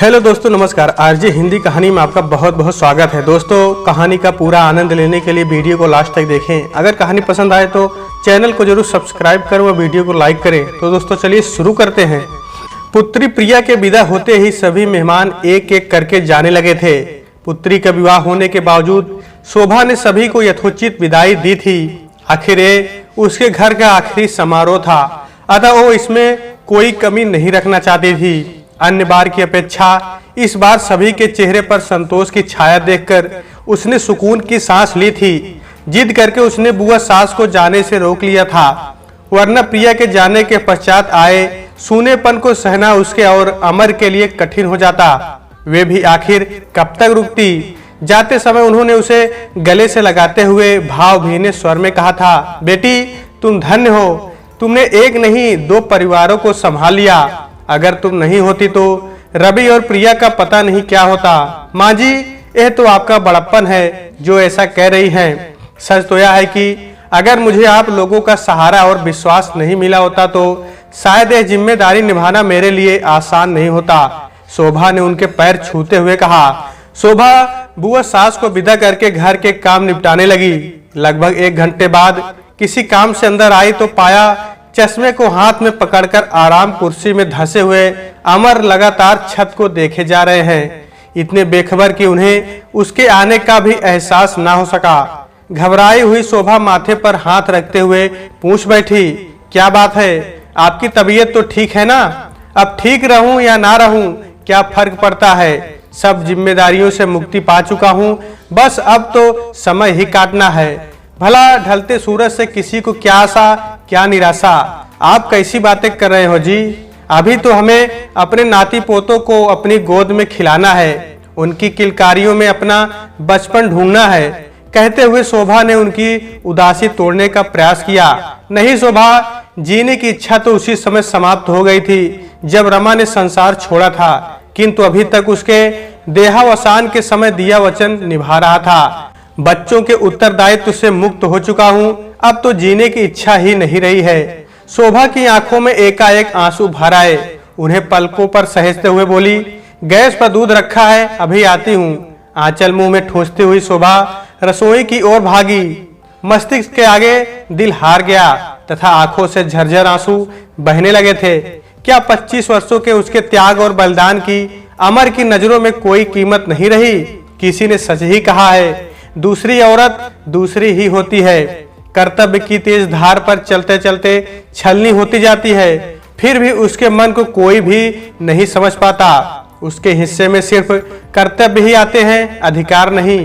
Hello दोस्तों, नमस्कार। RJ Hindi कहानी में आपका बहुत बहुत स्वागत है। दोस्तों, कहानी का पूरा आनंद लेने के लिए वीडियो को लास्ट तक देखें। अगर कहानी पसंद आए तो चैनल को जरूर सब्सक्राइब करें व वीडियो को लाइक करें। तो दोस्तों चलिए शुरू करते हैं। पुत्री प्रिया के विदा होते ही सभी मेहमान एक एक करके जाने लगे थे। पुत्री का विवाह होने के बावजूद शोभा ने सभी को यथोचित विदाई दी थी। आखिर ये उसके घर का आखिरी समारोह था, अतः वो इसमें कोई कमी नहीं रखना चाहती थी। अन्य बार की अपेक्षा इस बार सभी के चेहरे पर संतोष की छाया देखकर उसने सुकून की सांस ली थी। जिद करके उसने बुआ सास को जाने से रोक लिया था, वरना प्रिया के जाने के पश्चात आए सूनेपन को सहना उसके और अमर के लिए कठिन हो जाता। वे भी आखिर कब तक रुकती। जाते समय उन्होंने उसे गले से लगाते हुए भावभीने स्वर में कहा था, बेटी तुम धन्य हो, तुमने एक नहीं दो परिवारों को संभाल लिया। अगर तुम नहीं होती तो रवि और प्रिया का पता नहीं क्या होता। माँ जी, यह तो आपका बड़प्पन है जो ऐसा कह रही हैं। सच तो यह है कि अगर मुझे आप लोगों का सहारा और विश्वास नहीं मिला होता तो शायद यह जिम्मेदारी निभाना मेरे लिए आसान नहीं होता। शोभा ने उनके पैर छूते हुए कहा। शोभा बुआ सास को विदा करके घर के काम निपटाने लगी। लगभग 1 घंटे बाद किसी काम से अंदर आई तो पाया चश्मे को हाथ में पकड़कर आराम कुर्सी में धंसे हुए अमर लगातार छत को देखे जा रहे हैं। इतने बेखबर कि उन्हें उसके आने का भी एहसास ना हो सका। घबराई हुई शोभा माथे पर हाथ रखते हुए पूछ बैठी, क्या बात है? आपकी तबीयत तो ठीक है ना? अब ठीक रहूं या ना रहूं क्या फर्क पड़ता है? सब जिम्मेदारियों से मुक्ति पा चुका हूं, बस अब तो समय ही काटना है। भला ढलते सूरज से किसी को क्या आशा क्या निराशा। आप कैसी बातें कर रहे हो जी? अभी तो हमें अपने नाती पोतों को अपनी गोद में खिलाना है, उनकी किलकारियों में अपना बचपन ढूंढना है। कहते हुए शोभा ने उनकी उदासी तोड़ने का प्रयास किया। नहीं शोभा, जीने की इच्छा तो उसी समय समाप्त हो गई थी जब रमा ने संसार छोड़ा था, किंतु अभी तक उसके देहावसान के समय दिया वचन निभा रहा था। बच्चों के उत्तरदायित्व से मुक्त हो चुका हूँ, अब तो जीने की इच्छा ही नहीं रही है। शोभा की आंखों में एकाएक आंसू भर आए। उन्हें पलकों पर सहेजते हुए बोली, गैस पर दूध रखा है, अभी आती हूँ। आंचल मुंह में ठूंसती हुई शोभा रसोई की ओर भागी। मस्तिष्क के आगे दिल हार गया तथा आंखों से झरझर आंसू बहने लगे थे। क्या 25 वर्षों के उसके त्याग और बलिदान की अमर की नजरों में कोई कीमत नहीं रही? किसी ने सच ही कहा है, दूसरी औरत दूसरी ही होती है। कर्तव्य की तेज धार पर चलते चलते छलनी होती जाती है, फिर भी उसके मन को कोई भी नहीं समझ पाता। उसके हिस्से में सिर्फ कर्तव्य ही आते हैं, अधिकार नहीं।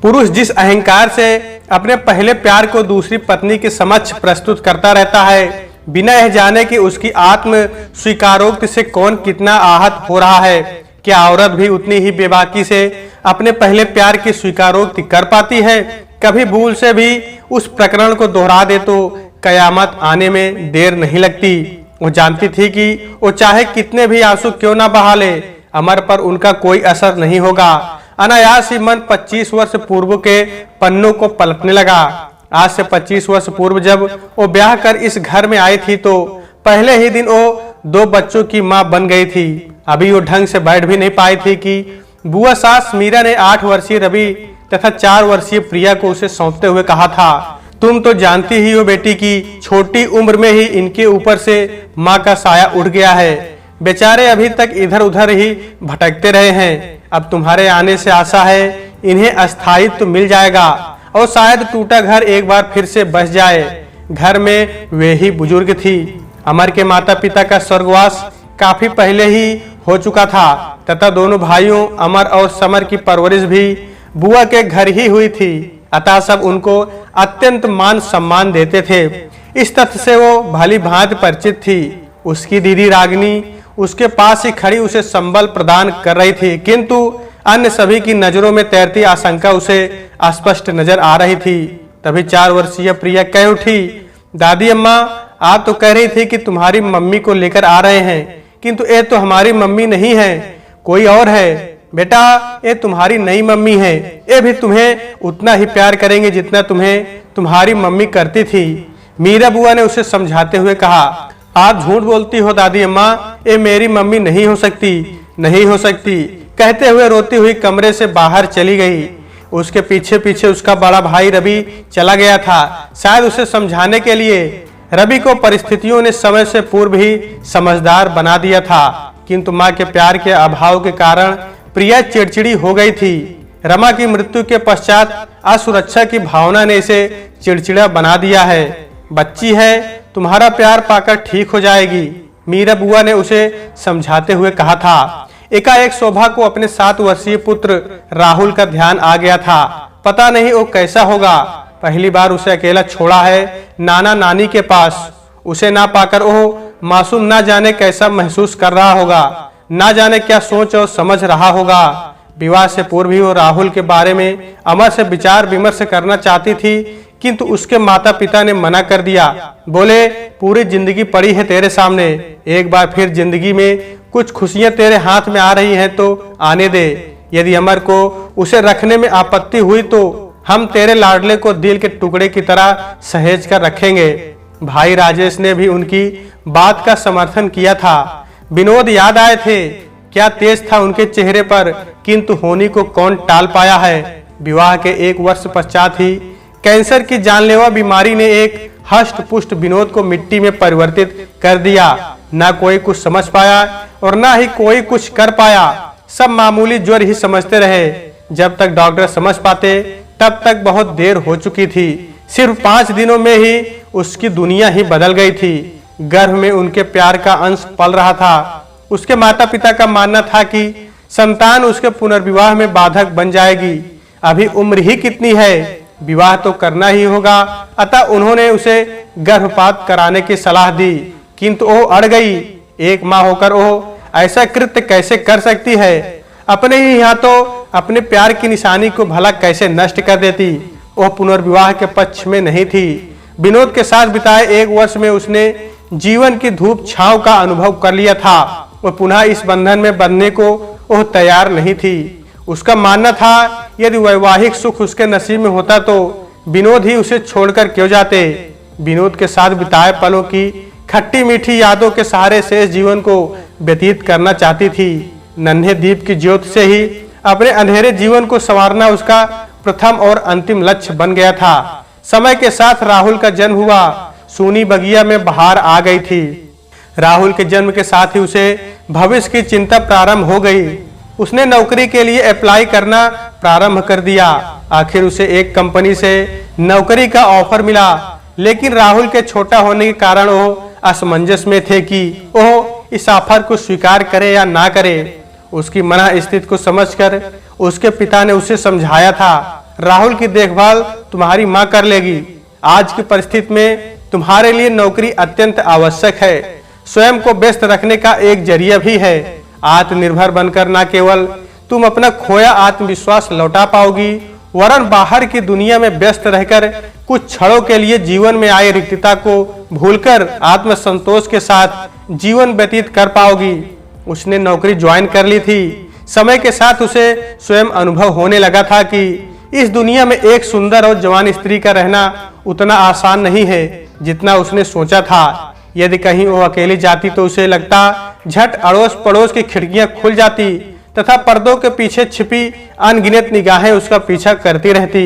पुरुष जिस अहंकार से अपने पहले प्यार को दूसरी पत्नी के समक्ष प्रस्तुत करता रहता है, बिना यह जाने कि उसकी आत्म स्वीकारोक्ति से कौन कितना आहत हो रहा है, क्या औरत भी उतनी ही बेबाकी से अपने पहले प्यार की स्वीकारोक्ति कर पाती है? कभी भूल से भी उस प्रकरण को दोहरा दे तो कयामत आने में देर नहीं लगती। वो जानती थी कि वो चाहे कितने भी आंसू क्यों ना बहा ले, अमर पर उनका कोई असर नहीं होगा। अनायास ही मन 25 वर्ष पूर्व के पन्नों को पलटने लगा। आज से 25 वर्ष पूर्व जब वो ब्याह कर इस घर में आई थी तो पहले ही दिन वो 2 बच्चों की मां बन गई थी। अभी वो ढंग से बैठ भी नहीं पाई थी कि बुआ सास मीरा ने 8 वर्षीय रवि तथा 4 वर्षीय प्रिया को उसे सौंपते हुए कहा था, तुम तो जानती ही हो बेटी की छोटी उम्र में ही इनके ऊपर से माँ का साया उठ गया है। बेचारे अभी तक इधर उधर ही भटकते रहे हैं। अब तुम्हारे आने से आशा है इन्हें अस्थायित्व मिल जाएगा और शायद टूटा घर एक बार फिर से बस जाए। घर में वे ही बुजुर्ग थी। अमर के माता पिता का स्वर्गवास काफी पहले ही हो चुका था तथा दोनों भाइयों अमर और समर की परवरिश भी बुआ के घर ही हुई थी, अतः सब उनको अत्यंत मान सम्मान देते थे। इस तथ्य से वो भली भांति परिचित थी। उसकी दीदी रागिनी उसके पास ही खड़ी उसे संबल प्रदान कर रही थी, किंतु अन्य सभी की नजरों में तैरती आशंका उसे अस्पष्ट नजर आ रही थी। तभी 4 वर्षीय प्रिया कह उठी, दादी अम्मा, आप तो कह रही थी कि तुम्हारी मम्मी को लेकर आ रहे हैं, किंतु ये तो हमारी मम्मी नहीं है, कोई और है। बेटा, ये तुम्हारी नई मम्मी है। ये भी तुम्हें उतना ही प्यार करेंगे जितना तुम्हें तुम्हारी मम्मी करती थी। मीरा बुआ ने उसे समझाते हुए कहा, आप झूठ बोलती हो दादी अम्मा, ये मेरी मम्मी नहीं हो सकती। नहीं हो सकती, कहते हुए रोती हुई कमरे से बाहर चली गई। उसके पीछे पीछे उसका बड़ा भाई रवि चला गया था, शायद उसे समझाने के लिए। रवि को परिस्थितियों ने समय से पूर्व ही समझदार बना दिया था, किंतु मां के प्यार के अभाव के कारण प्रिया चिड़चिड़ी हो गई थी। रमा की मृत्यु के पश्चात असुरक्षा की भावना ने इसे चिड़चिड़ा बना दिया है। बच्ची है, तुम्हारा प्यार पाकर ठीक हो जाएगी, मीरा बुआ ने उसे समझाते हुए कहा था। एकाएक शोभा को अपने 7 वर्षीय पुत्र राहुल का ध्यान आ गया था। पता नहीं वो कैसा होगा, पहली बार उसे अकेला छोड़ा है नाना नानी के पास। उसे ना पाकर वो मासूम ना जाने कैसा महसूस कर रहा होगा, ना जाने क्या सोच और समझ रहा होगा। विवाह से पूर्व ही वो राहुल के बारे में अमर से विचार विमर्श करना चाहती थी, किंतु उसके माता पिता ने मना कर दिया। बोले, पूरी जिंदगी पड़ी है तेरे सामने, एक बार फिर जिंदगी में कुछ खुशियां तेरे हाथ में आ रही हैं तो आने दे। यदि अमर को उसे रखने में आपत्ति हुई तो हम तेरे लाडले को दिल के टुकड़े की तरह सहेज कर रखेंगे। भाई राजेश ने भी उनकी बात का समर्थन किया था। विनोद याद आए थे, क्या तेज था उनके चेहरे पर, किंतु होनी को कौन टाल पाया है। विवाह के 1 वर्ष पश्चात ही कैंसर की जानलेवा बीमारी ने एक हष्ट पुष्ट विनोद को मिट्टी में परिवर्तित कर दिया। ना कोई कुछ समझ पाया और ना ही कोई कुछ कर पाया। सब मामूली ज्वर ही समझते रहे। जब तक डॉक्टर समझ पाते तब तक बहुत देर हो चुकी थी। सिर्फ 5 दिनों में ही उसकी दुनिया ही बदल गई थी। गर्भ में उनके प्यार का अंश पल रहा था। उसके माता पिता का मानना था कि संतान उसके पुनर्विवाह में बाधक बन जाएगी। अभी उम्र ही कितनी है, विवाह तो करना ही होगा। अतः उन्होंने उसे गर्भपात कराने की सलाह दी, किंतु वो अड़ गई। एक माँ होकर वो ऐसा कृत्य कैसे कर सकती है? अपने ही हाथों अपने प्यार की निशानी को भला कैसे नष्ट कर देती? वह पुनर्विवाह के पक्ष में नहीं थी। विनोद के साथ बिताए 1 वर्ष में उसने जीवन की धूप छांव का अनुभव कर लिया था। वह पुनः इस बंधन में बंधने को वह तैयार नहीं थी। उसका मानना था यदि वैवाहिक सुख उसके नसीब में होता तो विनोद ही उसे छोड़कर क्यों जाते। विनोद के साथ बिताए पलों की खट्टी मीठी यादों के सहारे शेष जीवन को व्यतीत करना चाहती थी। नन्हे दीप की ज्योत से ही अपने अंधेरे जीवन को संवारना उसका प्रथम और अंतिम लक्ष्य बन गया था। समय के साथ राहुल का जन्म हुआ। सूनी बगिया में बहार आ गई थी। राहुल के जन्म के साथ ही उसे भविष्य की चिंता प्रारंभ हो गई। उसने नौकरी के लिए अप्लाई करना प्रारंभ कर दिया। आखिर उसे एक कंपनी से नौकरी का ऑफर मिला, लेकिन राहुल के छोटा होने के कारण वो असमंजस में थे कि वो इस ऑफर को स्वीकार करे या ना करे। उसकी मना स्थिति को समझकर उसके पिता ने उसे समझाया था, राहुल की देखभाल तुम्हारी माँ कर लेगी। आज की परिस्थिति में तुम्हारे लिए नौकरी अत्यंत आवश्यक है, स्वयं को व्यस्त रखने का एक जरिया भी है। आत्मनिर्भर बनकर न केवल तुम अपना खोया आत्मविश्वास लौटा पाओगी, वरन बाहर की दुनिया में व्यस्त रहकर कुछ क्षणों के लिए जीवन में आए रिक्तता को भूलकर आत्मसंतोष के साथ जीवन व्यतीत कर पाओगी। उसने नौकरी ज्वाइन कर ली थी। समय के साथ उसे स्वयं अनुभव होने लगा था कि इस दुनिया में एक सुंदर और जवान स्त्री का रहना उतना आसान नहीं है जितना उसने सोचा था। यदि कहीं वो अकेली जाती तो उसे लगता झट अड़ोस पड़ोस की खिड़कियां खुल जाती तथा पर्दों के पीछे छिपी अनगिनत निगाहें उसका पीछा करती रहती।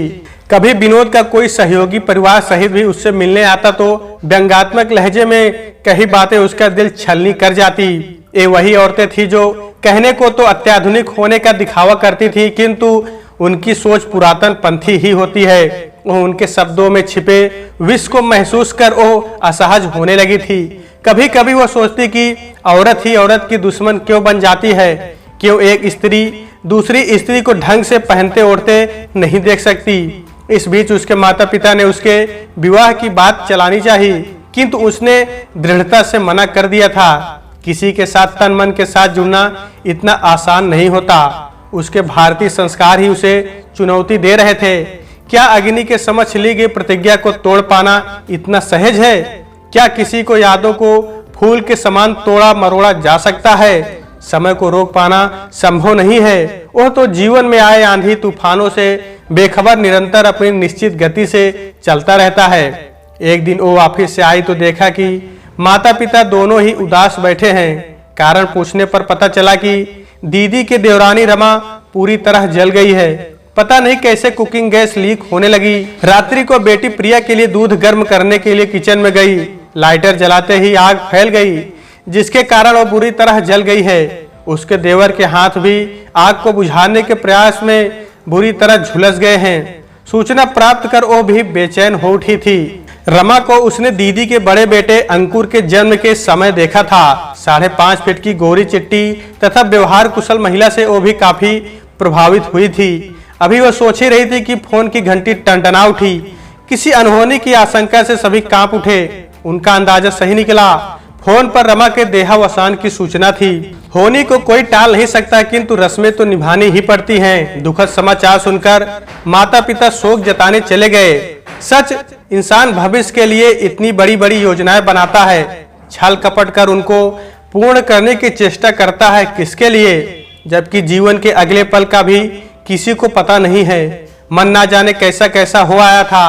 कभी विनोद का कोई सहयोगी परिवार सहित भी उससे मिलने आता तो व्यंग्यात्मक लहजे में कई बातें उसका दिल छलनी कर जाती। ये वही औरतें थी जो कहने को तो अत्याधुनिक होने का दिखावा करती थी, किंतु उनकी सोच पुरातन पंथी ही होती है। वो उनके शब्दों में छिपे विष को महसूस कर वो असहज होने लगी थी। कभी कभी वो सोचती कि औरत ही औरत की दुश्मन क्यों बन जाती है, क्यों एक स्त्री दूसरी स्त्री को ढंग से पहनते ओढ़ते नहीं देख सकती। इस बीच उसके माता पिता ने उसके विवाह की बात चलानी चाहिए, किंतु उसने दृढ़ता से मना कर दिया था। किसी के साथ तन मन के साथ जुड़ना इतना आसान नहीं होता। उसके भारतीय संस्कार ही उसे चुनौती दे रहे थे। क्या अग्नि के समक्ष ली गई प्रतिज्ञा को तोड़ पाना इतना सहज है? क्या किसी को यादों को फूल के समान तोड़ा मरोड़ा जा सकता है? समय को रोक पाना संभव नहीं है। वह तो जीवन में आए आंधी तूफानों से बेखबर निरंतर अपनी निश्चित गति से चलता रहता है। एक दिन वो ऑफिस से आई तो देखा कि माता पिता दोनों ही उदास बैठे हैं। कारण पूछने पर पता चला कि दीदी के देवरानी रमा पूरी तरह जल गई है। पता नहीं कैसे कुकिंग गैस लीक होने लगी। रात्रि को बेटी प्रिया के लिए दूध गर्म करने के लिए किचन में गई। लाइटर जलाते ही आग फैल गई, जिसके कारण वो बुरी तरह जल गई है। उसके देवर के हाथ भी आग को बुझाने के प्रयास में बुरी तरह झुलस गए हैं। सूचना प्राप्त कर वो भी बेचैन हो उठी थी। रमा को उसने दीदी के बड़े बेटे अंकुर के जन्म के समय देखा था। 5.5 फीट की गोरी चिट्टी तथा व्यवहार कुशल महिला से वो भी काफी प्रभावित हुई थी। अभी वह सोच ही रही थी कि फोन की घंटी टनटना उठी। किसी अनहोनी की आशंका से सभी कांप उठे। उनका अंदाजा सही निकला। फोन पर रमा के देहावसान की सूचना थी। होनी को कोई टाल नहीं सकता, किंतु रस्में तो निभानी ही पड़ती हैं। दुखद समाचार सुनकर माता पिता शोक जताने चले गए। सच, इंसान भविष्य के लिए इतनी बड़ी बड़ी योजनाएं बनाता है, छल कपट कर उनको पूर्ण करने की चेष्टा करता है। किसके लिए? जबकि जीवन के अगले पल का भी किसी को पता नहीं है। मन ना जाने कैसा कैसा हो आया था।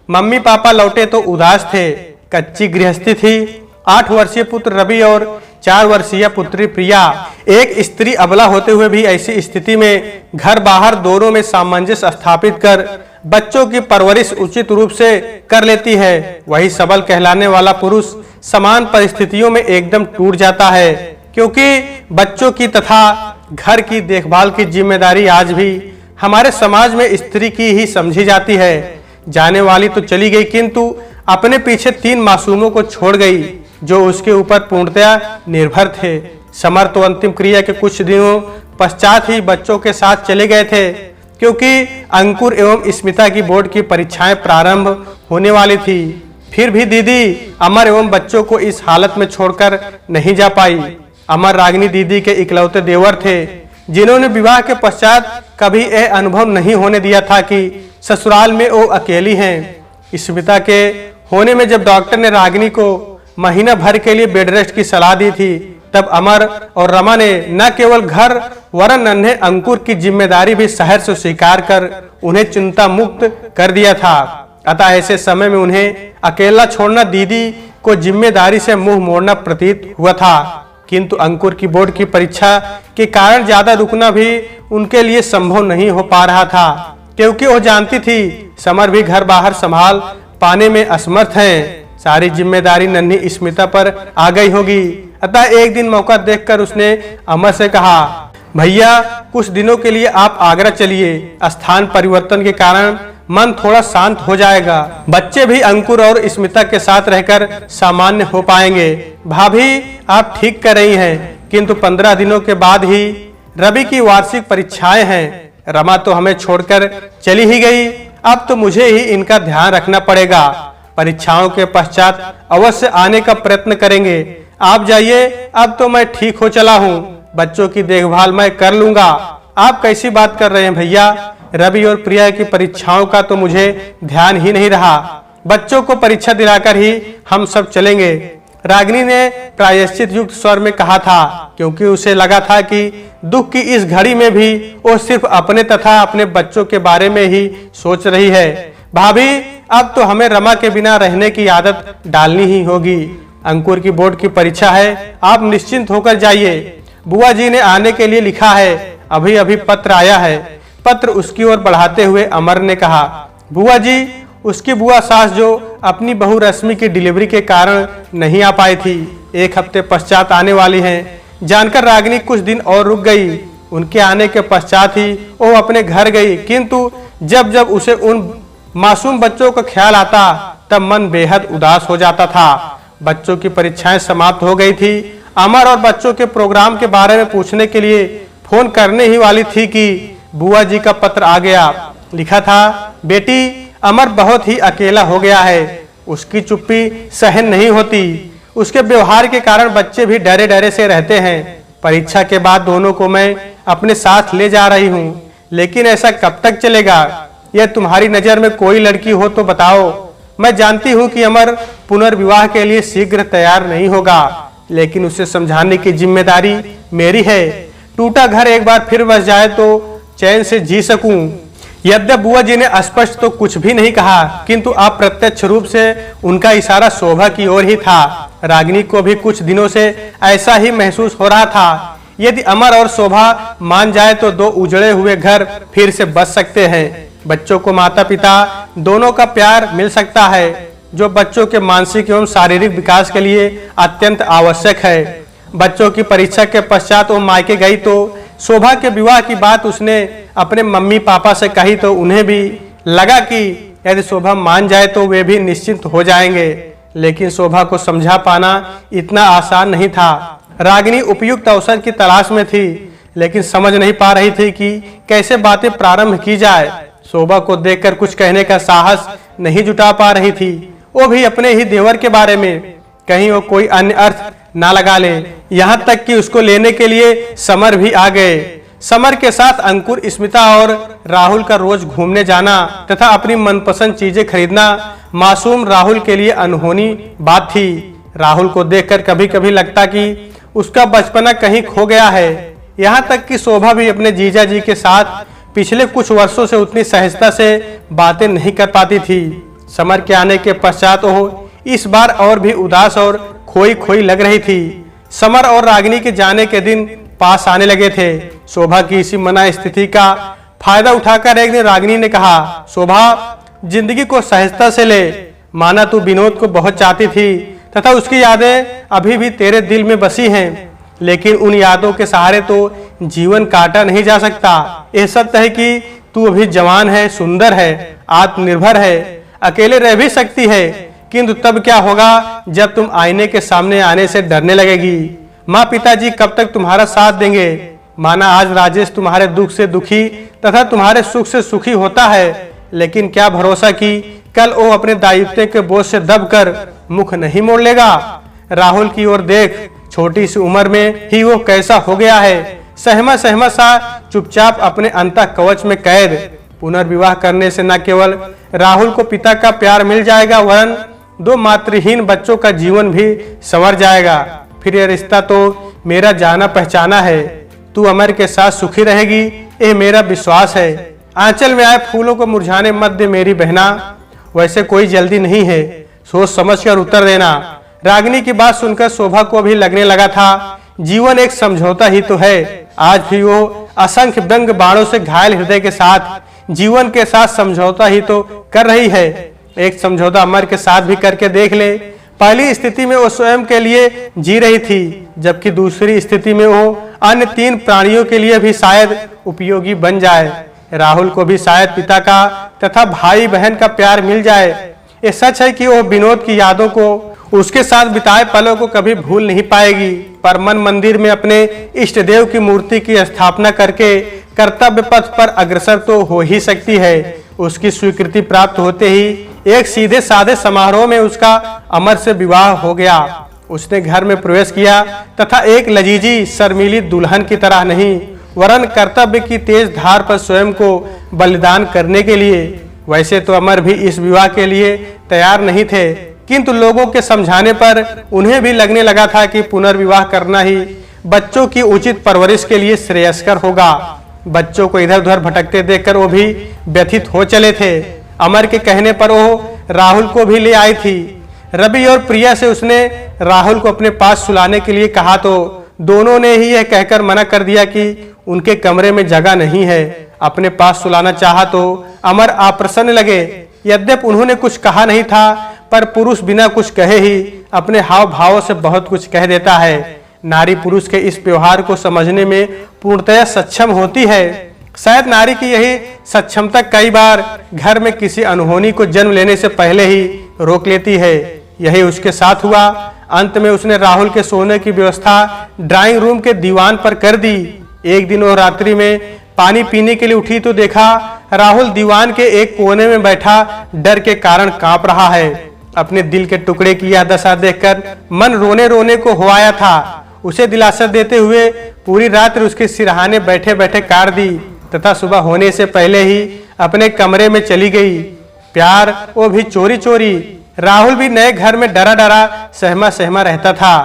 मम्मी पापा लौटे तो उदास थे। कच्ची गृहस्थी थी। 8 वर्षीय पुत्र रवि और 4 वर्षीय पुत्री प्रिया। एक स्त्री अबला होते हुए भी ऐसी स्थिति में घर बाहर दोनों में सामंजस्य स्थापित कर बच्चों की परवरिश उचित रूप से कर लेती है। वही सबल कहलाने वाला पुरुष समान परिस्थितियों में एकदम टूट जाता है, क्योंकि बच्चों की तथा घर की देखभाल की जिम्मेदारी आज भी हमारे समाज में स्त्री की ही समझी जाती है। जाने वाली तो चली गई, किंतु अपने पीछे 3 मासूमों को छोड़ गई, जो उसके ऊपर पूर्णतया निर्भर थे। समर तो अंतिम क्रिया के कुछ दिनों पश्चात ही बच्चों के साथ चले गए थे, क्योंकि अंकुर एवं स्मिता की बोर्ड की परीक्षाएं प्रारंभ होने वाली थी। फिर भी दीदी अमर एवं बच्चों को इस हालत में छोड़कर नहीं जा पाई। अमर रागिनी दीदी के इकलौते देवर थे, जिन्होंने विवाह के पश्चात कभी यह अनुभव नहीं होने दिया था कि ससुराल में वो अकेली हैं। स्मिता के होने में जब डॉक्टर ने रागिनी को महीना भर के लिए बेड रेस्ट की सलाह दी थी, तब अमर और रमा ने न केवल घर वरन नन्हे अंकुर की जिम्मेदारी भी शहर से स्वीकार कर उन्हें चिंता मुक्त कर दिया था। अतः ऐसे समय में उन्हें अकेला छोड़ना दीदी को जिम्मेदारी से मुंह मोड़ना प्रतीत हुआ था। किंतु अंकुर की बोर्ड की परीक्षा के कारण ज्यादा रुकना भी उनके लिए संभव नहीं हो पा रहा था, क्योंकि वो जानती थी समर भी घर बाहर संभाल पाने में असमर्थ हैं। सारी जिम्मेदारी नन्ही स्मिता पर आ गई होगी। अतः एक दिन मौका देखकर उसने अमर से कहा, भैया कुछ दिनों के लिए आप आगरा चलिए। स्थान परिवर्तन के कारण मन थोड़ा शांत हो जाएगा। बच्चे भी अंकुर और स्मिता के साथ रहकर सामान्य हो पाएंगे। भाभी आप ठीक कर रही हैं, किंतु 15 दिनों के बाद ही रवि की वार्षिक परीक्षाएं हैं। रमा तो हमें छोड़कर चली ही गई, अब तो मुझे ही इनका ध्यान रखना पड़ेगा। परीक्षाओं के पश्चात अवश्य आने का प्रयत्न करेंगे। आप जाइए, अब तो मैं ठीक हो चला हूँ। बच्चों की देखभाल मैं कर लूंगा। आप कैसी बात कर रहे हैं भैया? रवि और प्रिया की परीक्षाओं का तो मुझे ध्यान ही नहीं रहा। बच्चों को परीक्षा दिलाकर ही हम सब चलेंगे। रागिनी ने प्रायश्चित युक्त स्वर में कहा था, क्योंकि उसे लगा था कि दुख की इस घड़ी में भी वो सिर्फ अपने तथा अपने बच्चों के बारे में ही सोच रही है। भाभी अब तो हमें रमा के बिना रहने की आदत डालनी ही होगी। अंकुर की बोर्ड की परीक्षा है, आप निश्चिंत होकर जाइए। बुआ जी ने आने के लिए लिखा है, अभी अभी पत्र आया है। पत्र उसकी ओर बढ़ाते हुए अमर ने कहा, बुआ जी, उसकी बुआ सास जो अपनी बहू रश्मि की डिलीवरी के कारण नहीं आ पाई थी, 1 हफ्ते पश्चात आने वाली हैं। जानकर रागिनी कुछ दिन और रुक गई। उनके आने के पश्चात ही वो अपने घर गई, किंतु जब जब उसे उन मासूम बच्चों का ख्याल आता तब मन बेहद उदास हो जाता था। बच्चों की परीक्षाएं समाप्त हो गई थी। अमर और बच्चों के प्रोग्राम के बारे में पूछने के लिए फोन करने ही वाली थी कि बुआ जी का पत्र आ गया। लिखा था, बेटी अमर बहुत ही अकेला हो गया है। उसकी चुप्पी सहन नहीं होती। उसके व्यवहार के कारण बच्चे भी डरे डरे से रहते हैं। परीक्षा के बाद दोनों को मैं अपने साथ ले जा रही हूँ, लेकिन ऐसा कब तक चलेगा? यह तुम्हारी नजर में कोई लड़की हो तो बताओ। मैं जानती हूँ कि अमर पुनर्विवाह के लिए शीघ्र तैयार नहीं होगा, लेकिन उसे समझाने की जिम्मेदारी मेरी है। टूटा घर एक बार फिर बस जाए तो चैन से जी सकूं। यद्यपि बुआ जी ने स्पष्ट तो कुछ भी नहीं कहा, किंतु अप्रत्यक्ष रूप से उनका इशारा शोभा की ओर ही था। रागिनी को भी कुछ दिनों से ऐसा ही महसूस हो रहा था। यदि अमर और शोभा मान जाए तो दो उजड़े हुए घर फिर से बच सकते हैं। बच्चों को माता पिता दोनों का प्यार मिल सकता है, जो बच्चों के मानसिक एवं शारीरिक विकास के लिए अत्यंत आवश्यक है। बच्चों की परीक्षा के पश्चात वो मायके गई तो शोभा के विवाह की बात उसने अपने मम्मी पापा से कही तो उन्हें भी लगा कि यदि शोभा मान जाए तो वे भी निश्चिंत हो जाएंगे। लेकिन शोभा को समझा पाना इतना आसान नहीं था। रागिनी उपयुक्त अवसर की तलाश में थी, लेकिन समझ नहीं पा रही थी कि कैसे बातें प्रारंभ की जाए। शोभा को देखकर कुछ कहने का साहस नहीं जुटा पा रही थी। वो भी अपने ही देवर के बारे में, कहीं वो कोई अन्य अर्थ ना लगा ले। यहाँ तक कि उसको लेने के लिए समर भी आ गए। समर के साथ अंकुर, स्मिता और राहुल का रोज घूमने जाना तथा अपनी मनपसंद चीजें खरीदना मासूम राहुल के लिए अनहोनी बात थी। राहुल को देखकर कभी कभी लगता कि उसका बचपना कहीं खो गया है। यहाँ तक कि शोभा भी अपने जीजा जी के साथ पिछले कुछ वर्षों से उतनी सहजता से बातें नहीं कर पाती थी। समर के आने के पश्चात वो इस बार और भी उदास और खोई खोई लग रही थी। समर और रागिनी के जाने के दिन पास आने लगे थे। शोभा की इसी मना स्थिति का फायदा उठाकर एक दिन रागिनी ने कहा, शोभा, जिंदगी को सहजता से ले। माना तू विनोद को बहुत चाहती थी तथा उसकी यादें अभी भी तेरे दिल में बसी हैं, लेकिन उन यादों के सहारे तो जीवन काटा नहीं जा सकता। यह सत्य है कि तू अभी जवान है, सुंदर है, आत्मनिर्भर है, अकेले रह भी सकती है, किंतु तब क्या होगा जब तुम आईने के सामने आने से डरने लगेगी। माँ पिताजी कब तक तुम्हारा साथ देंगे। माना आज राजेश तुम्हारे दुख से दुखी तथा तुम्हारे सुख से सुखी होता है, लेकिन क्या भरोसा कि कल वो अपने दायित्व के बोझ से दबकर मुख नहीं मोड़ लेगा। राहुल की ओर देख, छोटी सी उम्र में ही वो कैसा हो गया है, सहमा सहमा सा चुपचाप अपने अंतः कवच में कैद। पुनर्विवाह करने से न केवल राहुल को पिता का प्यार मिल जाएगा, वरन दो मातृहीन बच्चों का जीवन भी संवर जाएगा। फिर यह रिश्ता तो मेरा जाना पहचाना है। तू अमर के साथ सुखी रहेगी, ये मेरा विश्वास है। आंचल में आए फूलों को मुरझाने मत दे मेरी बहना, वैसे कोई जल्दी नहीं है, सोच समझकर उत्तर देना। रागिनी की बात सुनकर शोभा को भी लगने लगा था जीवन एक समझौता ही तो है। आज भी वो असंख्य व्यंग बाणों से घायल हृदय के साथ जीवन के साथ समझौता ही तो कर रही है। एक समझौता अमर के साथ भी करके देख ले। पहली स्थिति में वो स्वयं के लिए जी रही थी, जबकि दूसरी स्थिति में वो अन्य 3 प्राणियों के लिए भी शायद उपयोगी बन जाए। राहुल को भी शायद पिता का तथा भाई बहन का प्यार मिल जाए। ये सच है कि वो विनोद की यादों को, उसके साथ बिताए पलों को कभी भूल नहीं पाएगी, पर मन मंदिर में अपने इष्ट देव की मूर्ति की स्थापना करके कर्तव्य पथ पर अग्रसर तो हो ही सकती है। उसकी स्वीकृति प्राप्त होते ही एक सीधे साधे समारोह में उसका अमर से विवाह हो गया। उसने घर में प्रवेश किया तथा एक लजीजी शर्मीली दुल्हन की तरह नहीं, वरन कर्तव्य की तेज धार पर स्वयं को बलिदान करने के लिए। वैसे तो अमर भी इस विवाह के लिए तैयार नहीं थे, किंतु लोगों के समझाने पर उन्हें भी लगने लगा था कि पुनर्विवाह करना ही बच्चों की उचित परवरिश के लिए श्रेयस्कर होगा। बच्चों को इधर उधर भटकते देखकर वो भी व्यथित हो चले थे। अमर के कहने पर वो राहुल को भी ले आई थी। रवि और प्रिया से उसने राहुल को अपने पास सुलाने के लिए कहा तो दोनों ने ही यह कहकर मना कर दिया कि उनके कमरे में जगह नहीं है। अपने पास सुलाना चाहा तो अमर अप्रसन्न लगे। यद्यपि उन्होंने कुछ कहा नहीं था, पर पुरुष बिना कुछ कहे ही अपने हाव भावों से बहुत कुछ कह देता है। नारी पुरुष के इस व्यवहार को समझने में पूर्णतः सक्षम होती है। शायद नारी की यही सक्षमता कई बार घर में किसी अनहोनी को जन्म लेने से पहले ही रोक लेती है। यही उसके साथ हुआ। अंत में उसने राहुल के सोने की व्यवस्था ड्राइंग रूम के दीवान पर कर दी। एक दिन वो रात्रि में पानी पीने के लिए उठी तो देखा राहुल दीवान के एक कोने में बैठा डर के कारण कांप रहा है। अपने दिल के टुकड़े की यह दशा देखकर मन रोने रोने को हो आया था। उसे दिलासा देते हुए पूरी रात उसके सिरहाने बैठे बैठे काट दी तथा सुबह होने से पहले ही अपने कमरे में चली गई। प्यार वो भी चोरी चोरी। राहुल भी नए घर में डरा डरा सहमा सहमा रहता था।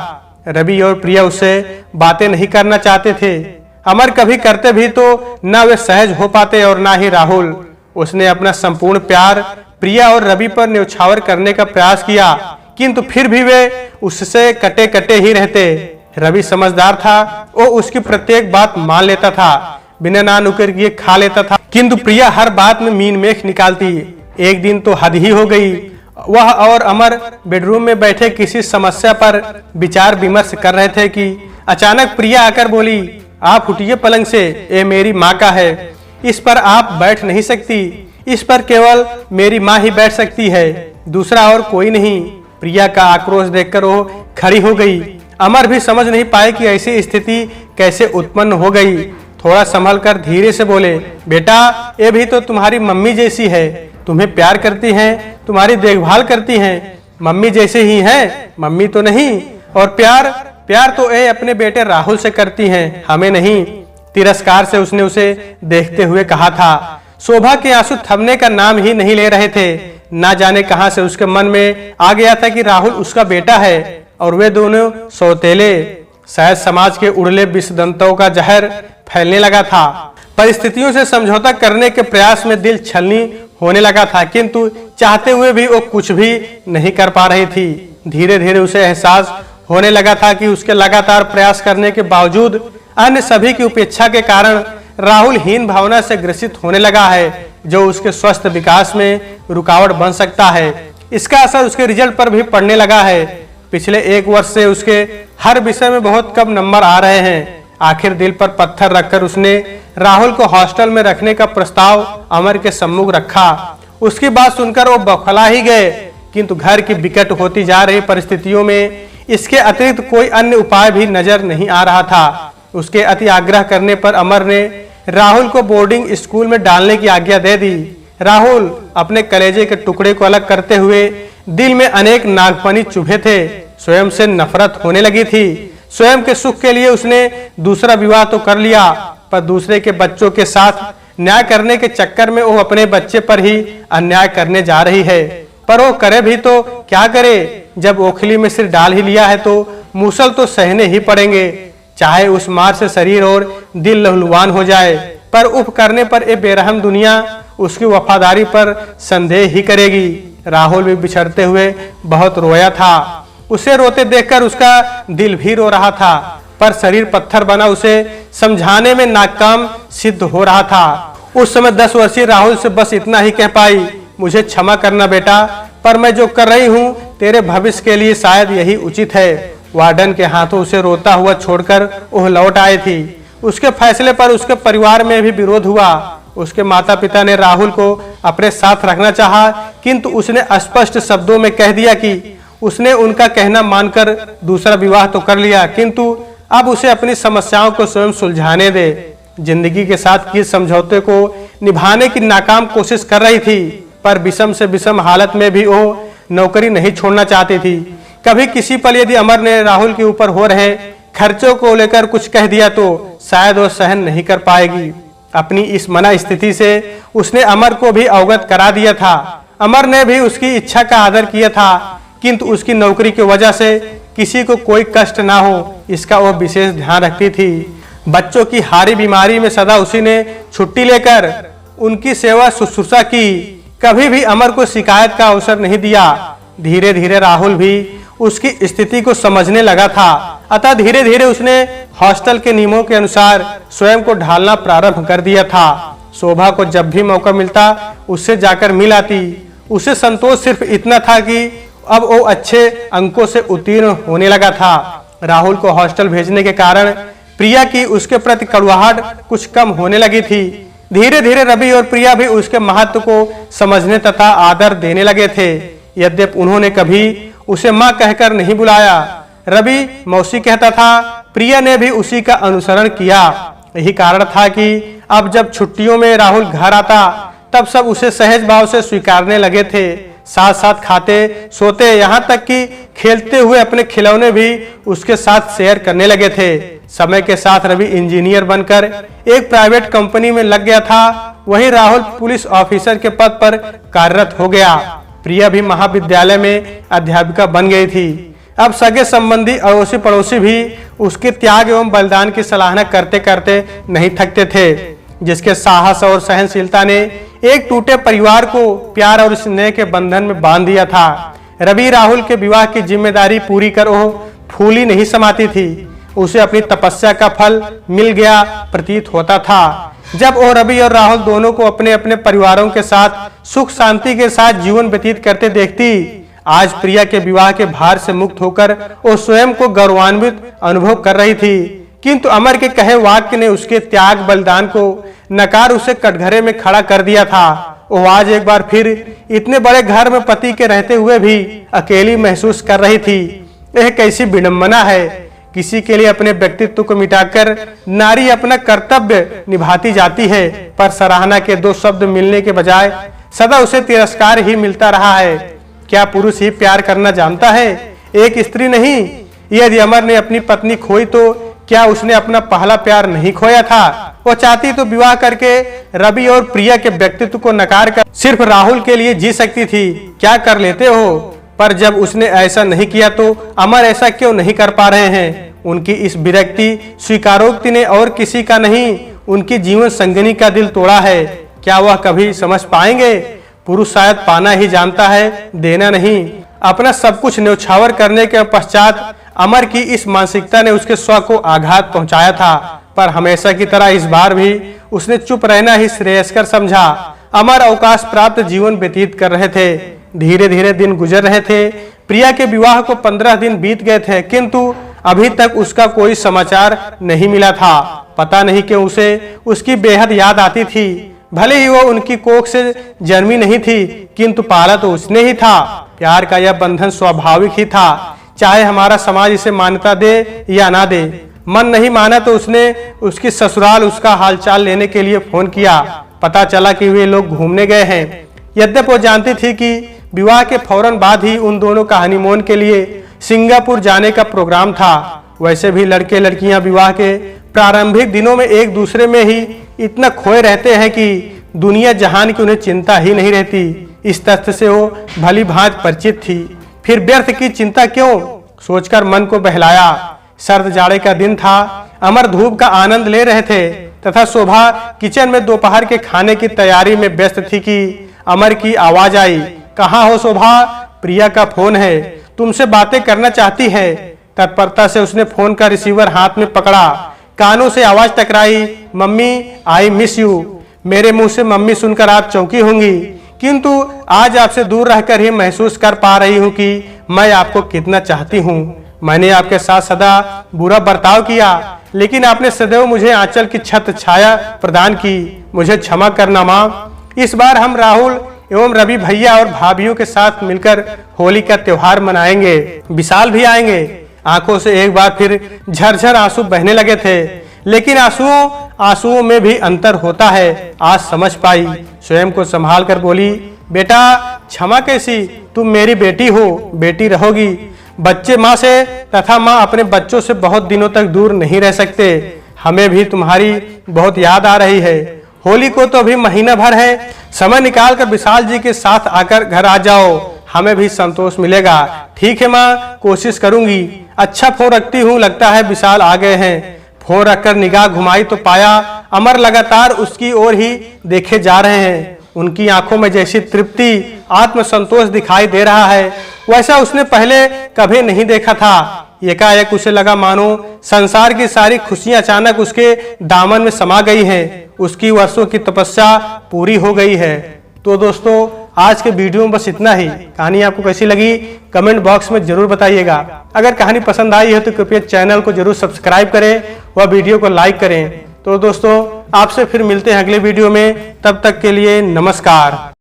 रवि और प्रिया उससे बातें नहीं करना चाहते थे। अमर कभी करते भी तो न वे सहज हो पाते और ना ही राहुल। उसने अपना संपूर्ण प्यार प्रिया और रवि पर न्यौछावर करने का प्रयास किया, किंतु फिर भी वे उससे कटे कटे ही रहते। रवि समझदार था, वो उसकी प्रत्येक बात मान लेता था, बिना ना नुकर किए खा लेता था। किंतु प्रिया हर बात में मीन मेख निकालती। एक दिन तो हद ही हो गई। वह और अमर बेडरूम में बैठे किसी समस्या पर विचार विमर्श कर रहे थे कि अचानक प्रिया आकर बोली, आप उठिए पलंग से, ये मेरी माँ का है, इस पर आप बैठ नहीं सकती, इस पर केवल मेरी माँ ही बैठ सकती है, दूसरा और कोई नहीं। प्रिया का आक्रोश देखकर वो खड़ी हो गई। अमर भी समझ नहीं पाए कि ऐसी स्थिति कैसे उत्पन्न हो गई। थोड़ा संभल कर धीरे से बोले, बेटा ये भी तो तुम्हारी मम्मी जैसी है, तुम्हें प्यार करती हैं, तुम्हारी देखभाल करती हैं, मम्मी जैसे ही हैं, मम्मी तो नहीं। और प्यार तो ये अपने बेटे राहुल से करती हैं, हमें नहीं। तिरस्कार से उसने उसे देखते हुए कहा था। शोभा के आंसू थमने का नाम ही नहीं ले रहे थे। ना जाने कहां से उसके मन में आ गया था कि राहुल उसका बेटा है और वे दोनों सौतेले। शायद समाज के उड़ले विषदंतों का जहर फैलने लगा था। परिस्थितियों से समझौता करने के प्रयास में दिल छलनी होने लगा था, किंतु चाहते हुए भी वो कुछ भी नहीं कर पा रही थी। धीरे धीरे उसे एहसास होने लगा था कि उसके लगातार प्रयास करने के बावजूद अन्य सभी की उपेक्षा के कारण राहुल हीन भावना से ग्रसित होने लगा है, जो उसके स्वस्थ विकास में रुकावट बन सकता है। इसका असर उसके रिजल्ट पर भी पड़ने लगा है। पिछले 1 वर्ष से उसके हर विषय में बहुत कम नंबर आ रहे हैं। आखिर दिल पर पत्थर रखकर उसने राहुल को हॉस्टल में रखने का प्रस्ताव अमर के सम्मुख रखा। उसकी बात सुनकर वो बौखला ही गए, किंतु घर की विकट होती जा रही परिस्थितियों में इसके अतिरिक्त कोई अन्य उपाय भी नजर नहीं आ रहा था। उसके अति आग्रह करने पर अमर ने राहुल को बोर्डिंग स्कूल में डालने की आज्ञा दे दी। राहुल अपने कलेजे के टुकड़े को अलग करते हुए दिल में अनेक नागफनी चुभे थे। स्वयं से नफरत होने लगी थी। स्वयं के सुख के लिए उसने दूसरा विवाह तो कर लिया, पर दूसरे के बच्चों के साथ न्याय करने के चक्कर में वो अपने बच्चे पर ही अन्याय करने जा रही है। पर वो करे भी तो क्या करे, जब ओखली में सिर डाल ही लिया है तो मूसल तो सहने ही पड़ेंगे, चाहे उस मार से शरीर और दिल लहलुहान हो जाए। पर उफ करने पर ये बेरहम दुनिया उसकी वफादारी पर संदेह ही करेगी। राहुल भी बिछड़ते हुए बहुत रोया था। उसे रोते देखकर उसका दिल भी रो रहा था, पर शरीर पत्थर बना उसे समझाने में नाकाम सिद्ध हो रहा था। उस समय 10 वर्षीय राहुल से बस इतना ही कह पाई, मुझे क्षमा करना बेटा, पर मैं जो कर रही हूँ तेरे भविष्य के लिए शायद यही उचित है। वार्डन के हाथों उसे रोता हुआ छोड़कर वह लौट आई थी। उसके फैसले पर उसके परिवार में भी विरोध हुआ। उसके माता पिता ने राहुल को अपने साथ रखना चाहा, किंतु उसने स्पष्ट शब्दों में कह दिया कि उसने उनका कहना मानकर दूसरा विवाह तो कर लिया, किंतु अब उसे अपनी समस्याओं को स्वयं सुलझाने दे। जिंदगी के साथ किए समझौते को निभाने की नाकाम कोशिश कर रही थी, पर विषम से विषम हालत में भी वो नौकरी नहीं छोड़ना चाहती थी। कभी किसी पल यदि अमर ने राहुल के ऊपर हो रहे खर्चों को लेकर कुछ कह दिया तो शायद वो सहन नहीं कर पाएगी। अपनी इस मना स्थिति से उसने अमर को भी अवगत करा दिया था। अमर ने भी उसकी इच्छा का आदर किया था, किंतु उसकी नौकरी की वजह से किसी को कोई कष्ट ना हो, इसका वो विशेष ध्यान रखती थी। बच्चों की हारी बीमारी में सदा उसी ने छुट्टी लेकर उनकी सेवा शुश्रूषा की, कभी भी अमर को शिकायत का अवसर नहीं दिया। धीरे धीरे राहुल भी उसकी स्थिति को समझने लगा था, अतः धीरे धीरे उसने हॉस्टल के नियमों के अनुसार स्वयं को ढालना प्रारंभ कर दिया था। शोभा को जब भी मौका मिलता उससे जाकर मिल आती। उसे संतोष सिर्फ इतना था कि अब वो अच्छे अंकों से उत्तीर्ण होने लगा था। राहुल को हॉस्टल भेजने के कारण प्रिया की उसके प्रति कड़वाहट कुछ कम होने लगी थी। धीरे धीरे रवि और प्रिया भी उसके महत्व को समझने तथा आदर देने लगे थे। यद्यपि उन्होंने कभी उसे माँ कहकर नहीं बुलाया। रवि मौसी कहता था, प्रिया ने भी उसी का अनुसरण किया। यही कारण था कि अब जब छुट्टियों में राहुल घर आता तब सब उसे सहज भाव से स्वीकारने लगे थे। साथ साथ खाते सोते, यहाँ तक कि खेलते हुए अपने खिलौने भी उसके साथ शेयर करने लगे थे। समय के साथ रवि इंजीनियर बनकर एक प्राइवेट कंपनी में लग गया था, वहीं राहुल पुलिस ऑफिसर के पद पर कार्यरत हो गया। प्रिया भी महाविद्यालय में अध्यापिका बन गई थी। अब सगे संबंधी अड़ोसी पड़ोसी भी उसके त्याग एवं बलिदान की सराहना करते करते नहीं थकते थे, जिसके साहस और सहनशीलता ने एक टूटे परिवार को प्यार और स्नेह के बंधन में बांध दिया था। रवि राहुल के विवाह की जिम्मेदारी पूरी कर वो फूली नहीं समाती थी। उसे अपनी तपस्या का फल मिल गया प्रतीत होता था। जब वो रवि और राहुल दोनों को अपने अपने परिवारों के साथ सुख शांति के साथ जीवन व्यतीत करते देखती, आज प्रिया के विवाह के भार से मुक्त होकर वो स्वयं को गौरवान्वित अनुभव कर रही थी। किंतु अमर के कहे वाक्य ने उसके त्याग बलिदान को नकार उसे कटघरे में खड़ा कर दिया था। वो आज एक बार फिर इतने बड़े घर में पति के रहते हुए भी अकेली महसूस कर रही थी। यह कैसी विडंबना है, किसी के लिए अपने व्यक्तित्व को मिटाकर नारी अपना कर्तव्य निभाती जाती है, पर सराहना के दो शब्द मिलने के बजाय सदा उसे तिरस्कार ही मिलता रहा है। क्या पुरुष ही प्यार करना जानता है, एक स्त्री नहीं? यदि अमर ने अपनी पत्नी खोई तो क्या उसने अपना पहला प्यार नहीं खोया था? वो चाहती तो विवाह करके रवि और प्रिया के व्यक्तित्व को नकार कर सिर्फ राहुल के लिए जी सकती थी। क्या कर लेते हो? पर जब उसने ऐसा नहीं किया तो अमर ऐसा क्यों नहीं कर पा रहे हैं? उनकी इस विरक्ति स्वीकारोक्ति ने और किसी का नहीं, उनकी जीवन संगिनी का दिल तोड़ा है। क्या वह कभी समझ पाएंगे? पुरुष शायद पाना ही जानता है, देना नहीं। अपना सब कुछ न्यौछावर करने के पश्चात अमर की इस मानसिकता ने उसके स्व को आघात पहुंचाया था, पर हमेशा की तरह इस बार भी उसने चुप रहना ही श्रेयस्कर समझा। अमर अवकाश प्राप्त जीवन व्यतीत कर रहे थे। धीरे धीरे दिन गुजर रहे थे। प्रिया के विवाह को 15 दिन बीत गए थे, किंतु अभी तक उसका कोई समाचार नहीं मिला था। पता नहीं क्यों उसे उसकी बेहद याद आती थी। भले ही वो उनकी कोख से जन्मी नहीं थी, किंतु पाला तो उसने ही था। प्यार का यह बंधन स्वाभाविक ही था, चाहे हमारा समाज इसे मान्यता दे या ना दे। मन नहीं माना तो उसने उसकी ससुराल उसका हालचाल लेने के लिए फोन किया। पता चला कि वे लोग घूमने गए हैं। यद्यपि वो जानती थी कि विवाह के फौरन बाद ही उन दोनों का हनीमून के लिए सिंगापुर जाने का प्रोग्राम था। वैसे भी लड़के लड़कियां विवाह के प्रारंभिक दिनों में एक दूसरे में ही इतना खोए रहते हैं कि दुनिया जहान की उन्हें चिंता ही नहीं रहती। इस तथ्य से वो भली भांति परिचित थी। फिर व्यर्थ की चिंता क्यों, सोचकर मन को बहलाया। सर्द जाड़े का दिन था। अमर धूप का आनंद ले रहे थे तथा शोभा किचन में दोपहर के खाने की तैयारी में व्यस्त थी कि अमर की आवाज आई। कहाँ हो शोभा? प्रिया का फोन है, तुमसे बातें करना चाहती है। तत्परता से उसने फोन का रिसीवर हाथ में पकड़ा। कानों से आवाज टकराई, मम्मी आई मिस यू। मेरे मुंह से मम्मी सुनकर आप चौंकी होंगी, किंतु आज आपसे दूर रहकर ही महसूस कर पा रही हूँ कि मैं आपको कितना चाहती हूँ। मैंने आपके साथ सदा बुरा बर्ताव किया, लेकिन आपने सदैव मुझे आंचल की छत छाया प्रदान की। मुझे क्षमा करना माँ। इस बार हम राहुल एवं रवि भैया और भाभीियों के साथ मिलकर होली का त्योहार मनाएंगे। विशाल भी आएंगे। आंखों से एक बार फिर झरझर आंसू बहने लगे थे, लेकिन आंसुओं में भी अंतर होता है। आज समझ पाई। स्वयं को संभाल कर बोली, बेटा क्षमा कैसी, तुम मेरी बेटी हो, बेटी रहोगी। बच्चे माँ से तथा माँ अपने बच्चों से बहुत दिनों तक दूर नहीं रह सकते। हमें भी तुम्हारी बहुत याद आ रही है। होली को तो अभी महीना भर है, समय निकाल कर विशाल जी के साथ आकर घर आ जाओ, हमें भी संतोष मिलेगा। ठीक है माँ, कोशिश करूंगी। अच्छा फोन रखती हूँ, लगता है विशाल आ गए हैं। फोन रखकर निगाह घुमाई तो पाया अमर लगातार उसकी ओर ही देखे जा रहे हैं। उनकी आंखों में जैसी तृप्ति, आत्मसंतोष दिखाई दे रहा है, वैसा उसने पहले कभी नहीं देखा था। एकाएक उसे लगा मानो संसार की सारी खुशियां अचानक उसके दामन में समा गई हैं। उसकी वर्षों की तपस्या पूरी हो गई है। तो दोस्तों, आज के वीडियो में बस इतना ही। कहानी आपको कैसी लगी कमेंट बॉक्स में जरूर बताइएगा। अगर कहानी पसंद आई है तो कृपया चैनल को जरूर सब्सक्राइब करें व वीडियो को लाइक करें। तो दोस्तों, आपसे फिर मिलते हैं अगले वीडियो में। तब तक के लिए नमस्कार।